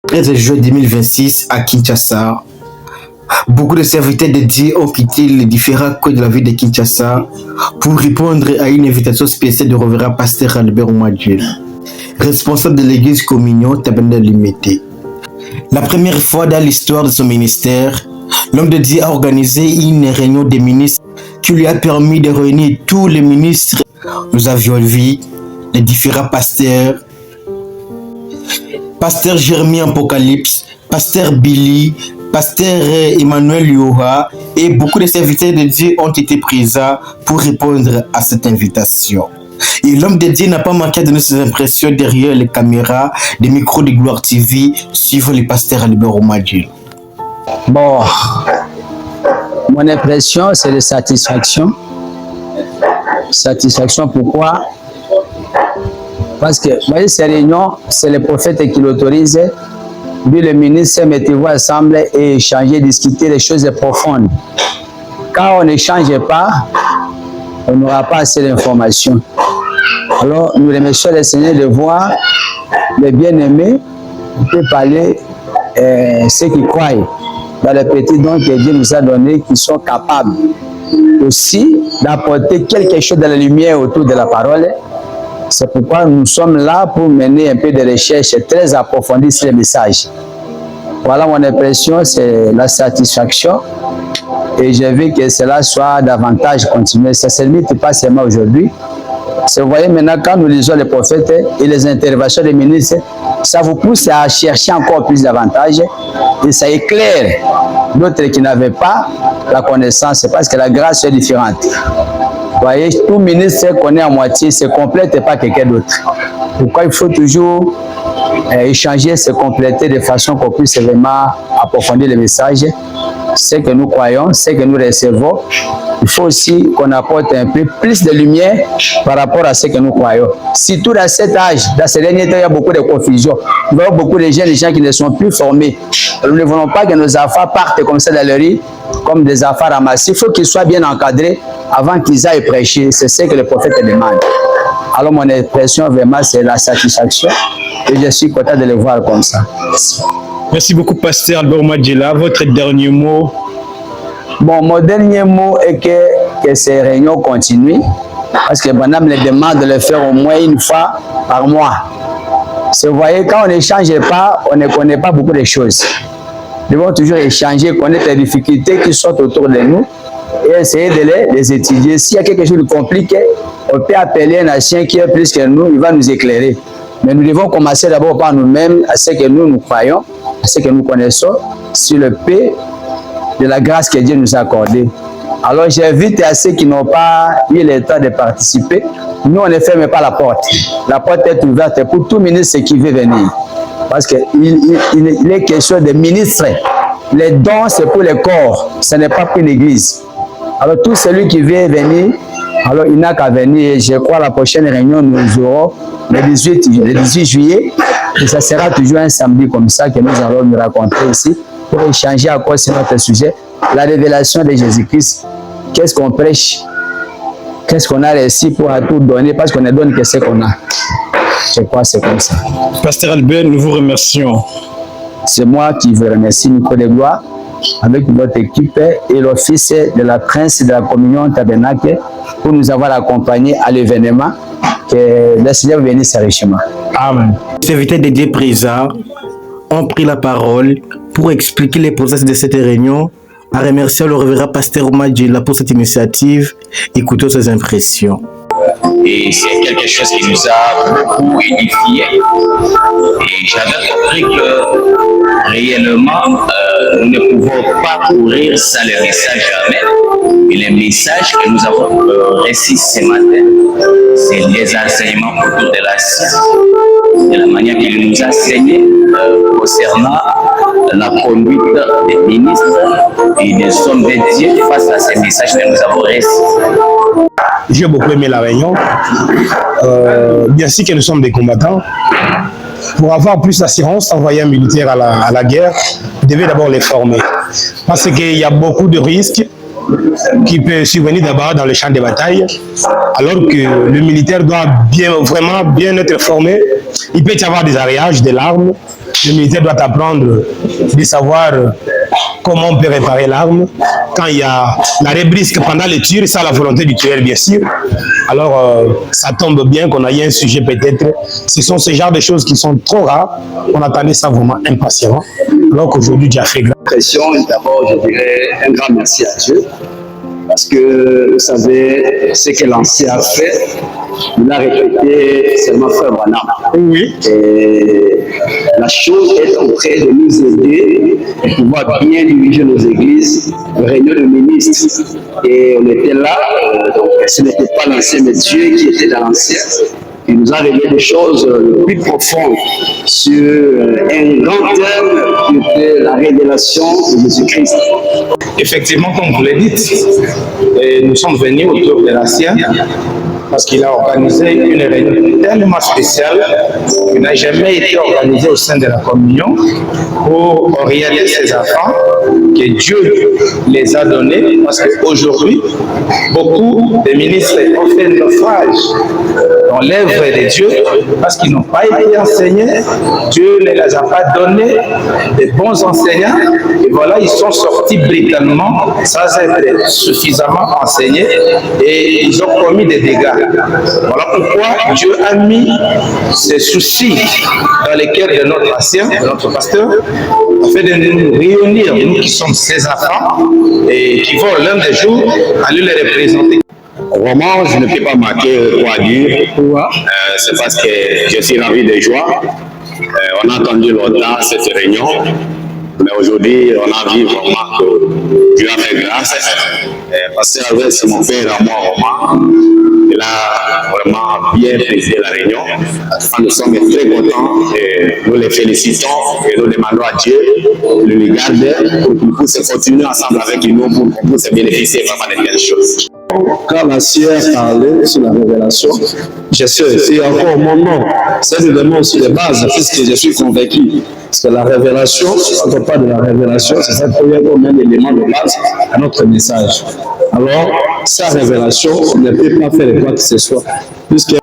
13 juin 2026 à Kinshasa, beaucoup de serviteurs de Dieu ont quitté les différents coins de la ville de Kinshasa pour répondre à une invitation spéciale du révérend pasteur Albert Oumadjil, responsable de l'église Communion Tabernacle Limité. La première fois dans l'histoire de son ministère, l'homme de Dieu a organisé une réunion des ministres qui lui a permis de réunir tous les ministres. Nous avions vu les différents pasteurs, pasteur Jérémie Apocalypse, pasteur Billy, pasteur Emmanuel Yoha et beaucoup de serviteurs de Dieu ont été présents pour répondre à cette invitation. Et l'homme de Dieu n'a pas manqué de donner ses impressions derrière les caméras des micros de Gloire TV suivant le pasteur Albert Oumadjil. Bon, mon impression c'est de satisfaction. Satisfaction pourquoi? Parce que, vous voyez, ces réunions, c'est le prophète qui l'autorise. Lui, le ministre, mettez-vous ensemble et échanger, discuter des choses profondes. Quand on n'échange pas, on n'aura pas assez d'informations. Alors, nous remercions le Seigneur de voir les bien-aimés, on peut parler ceux qui croient dans les petits dons que Dieu nous a donnés, qui sont capables aussi d'apporter quelque chose de la lumière autour de la parole. C'est pourquoi nous sommes là pour mener un peu de recherche très approfondie sur les messages. Voilà mon impression, c'est la satisfaction. Et je veux que cela soit davantage continué. Ça ne se limite pas seulement aujourd'hui. Vous voyez maintenant, quand nous lisons les prophètes et les interventions des ministres, ça vous pousse à chercher encore plus d'avantages et ça éclaire d'autres qui n'avaient pas la connaissance parce que la grâce est différente. Vous voyez, tout ministre connaît à moitié, se complète et pas quelqu'un d'autre. Pourquoi il faut toujours échanger, se compléter de façon qu'on puisse vraiment approfondir le message, ce que nous croyons, ce que nous recevons. Il faut aussi qu'on apporte un peu plus de lumière par rapport à ce que nous croyons. Surtout dans cet âge, dans ces derniers temps, il y a beaucoup de confusion. Il y a beaucoup de jeunes gens qui ne sont plus formés. Nous ne voulons pas que nos enfants partent comme ça dans le riz, comme des enfants ramassés. Il faut qu'ils soient bien encadrés avant qu'ils aillent prêcher. C'est ce que le prophète demande. Alors mon impression vraiment c'est la satisfaction et je suis content de les voir comme ça. Merci beaucoup pasteur Albert Oumadjil. Votre dernier mot? Bon, mon dernier mot est que ces réunions continuent parce que madame me demande de le faire au moins une fois par mois. Vous voyez, quand on n'échange pas, on ne connaît pas beaucoup de choses. Nous devons toujours échanger, connaître les difficultés qui sont autour de nous et essayer de les étudier. S'il y a quelque chose de compliqué, on peut appeler un ancien qui est plus que nous, il va nous éclairer. Mais nous devons commencer d'abord par nous-mêmes, à ce que nous croyons, à ce que nous connaissons, sur le paix de la grâce que Dieu nous a accordée. Alors j'invite à ceux qui n'ont pas eu le temps de participer, nous on ne ferme pas la porte. La porte est ouverte pour tout ministre qui veut venir. Parce qu'il est question de ministres. Les dons c'est pour le corps, ce n'est pas pour l'église. Alors tout celui qui veut venir, alors il n'a qu'à venir. Je crois la prochaine réunion nous aurons le 18 juillet. Et ça sera toujours un samedi comme ça que nous allons nous rencontrer ici pour échanger encore sur notre sujet. La révélation de Jésus-Christ. Qu'est-ce qu'on prêche? Qu'est-ce qu'on a réussi pour tout donner? Parce qu'on ne donne que ce qu'on a. Je crois que c'est comme ça. Pasteur Albert, nous vous remercions. C'est moi qui vous remercie, Nicolas de Gloire, avec notre équipe et l'office de la Prince de la Communion Tabernacle pour nous avoir accompagnés à l'événement. Que le Seigneur bénisse richement. Amen. Les serviteurs de Dieu présents ont pris la parole pour expliquer les process de cette réunion en remerciant le révérend pasteur Oumadjil pour cette initiative. Écoutons ses impressions. Et c'est quelque chose qui nous a beaucoup édifiés. Et j'avais compris que réellement, nous ne pouvons pas courir sans le message jamais. Et le message que nous avons reçu ce matin, c'est les enseignements autour de la science, de la manière qu'il nous a enseigné concernant la conduite des ministres et des hommes de Dieu face à ces messages que nous avons reçus. J'ai beaucoup aimé la réunion. Bien sûr que nous sommes des combattants. Pour avoir plus d'assurance, envoyer un militaire à la guerre, vous devez d'abord les former. Parce qu'il y a beaucoup de risques qui peut survenir d'abord dans le champ de bataille, alors que le militaire doit vraiment bien être formé. Il peut y avoir des ariages, des larmes. Le militaire doit apprendre de savoir comment on peut réparer l'arme. Quand il y a la rébrisque pendant le tir, c'est à la volonté du tueur, bien sûr. Alors, ça tombe bien qu'on ait un sujet peut-être. Ce sont ce genre de choses qui sont trop rares. On attendait ça vraiment impatiemment. Alors qu'aujourd'hui, Dieu a fait grâce. D'abord, je dirais un grand merci à Dieu. Parce que, vous savez, ce que l'ancien a fait, il a répété seulement Frère Branham. Oui. Et la chose est en train de nous aider à pouvoir bien diriger nos églises, réunion de ministres. Et on était là, donc ce n'était pas l'ancien, mais Dieu qui était dans l'ancien. Il nous a révélé des choses plus profondes sur un grand thème qui était la révélation de Jésus-Christ. Effectivement, comme vous le dites, nous sommes venus autour de l'ancien parce qu'il a organisé une réunion tellement spéciale qui n'a jamais été organisée au sein de la communion pour orienter ses enfants que Dieu les a donnés, parce qu'aujourd'hui, beaucoup de ministres ont fait naufrage dans l'œuvre de Dieu parce qu'ils n'ont pas été enseignés. Dieu ne les a pas donné de bons enseignants et voilà, ils sont sortis brutalement sans être suffisamment enseignés et ils ont commis des dégâts. Voilà pourquoi Dieu a mis ces soucis dans les cœurs de notre ancien, de notre pasteur, afin de nous réunir, nous qui sommes ses enfants et qui vont l'un des jours aller les représenter. Vraiment, je ne peux pas marquer quoi dire. C'est parce que je suis ravi de joie. On a attendu longtemps cette réunion, mais aujourd'hui, on a vu vraiment que Dieu a fait grâce. Parce que c'est mon père à moi, Romain. Il a vraiment bien présidé la réunion. Nous sommes très contents et nous les félicitons et nous demandons à Dieu de lui garder pour qu'on puisse continuer ensemble avec nous pour qu'on puisse bénéficier vraiment de telles choses. Quand la sœur parlait sur la révélation, je suis encore mon nom. C'est évidemment sur les bases, puisque je suis convaincu. Parce que la révélation, quand on parle de la révélation, c'est ça qui est comme un élément de base à notre message. Alors, sa révélation, on ne peut pas faire quoi que ce soit. Puisque